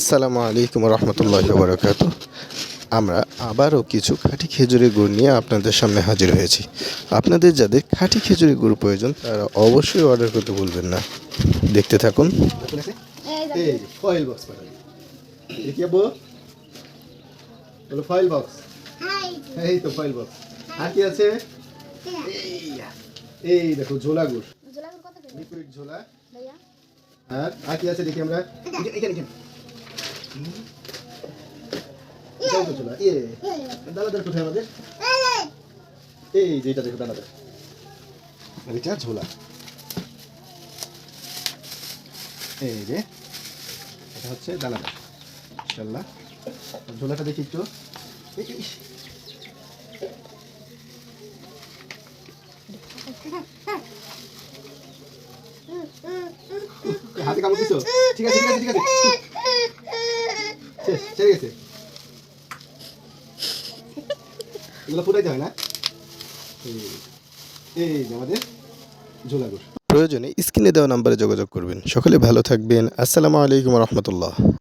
আসসালামু আলাইকুম রহমতুল্লাহি ওয়া বারাকাতুহু। আমরা আবারও কিছু খাঁটি খেজুরের গুড় নিয়ে আপনাদের সামনে হাজির হয়েছি। আপনাদের যাদের খাঁটি খেজুরের গুড় প্রয়োজন তারা অবশ্যই অর্ডার করতে ভুলবেন না। দেখতে থাকুন। এই ফয়েল বক্স পাঠাবি। এই কি বল? বলো ফয়েল বক্স। এই তো ফয়েল বক্স। আর কি আছে? এই দেখো ঝোলা গুড়। লিকুইড ঝোলা। আর কি আছে দেখি আমরা। এখানে। এটাও তো ঝোলা। দানাদার কোথায় আমাদের? এই যেটা দেখো দানাদার। আর এটা ঝোলা। এই যে এটা হচ্ছে দানাদার। ইনশাআল্লাহ। ঝোলাটা দেখি একটু। হাতে কামড় দিছো? ঠিক আছে। ছেড়ে গেছে। এগুলো ফুটাইতে হয় না? এই যে আমাদের ঝোলা গুড়। প্রয়োজনে স্ক্রিনে দেওয়া নম্বরে যোগাযোগ করবেন। সকলে ভালো থাকবেন। আসসালামু আলাইকুম রহমতুল্লাহ।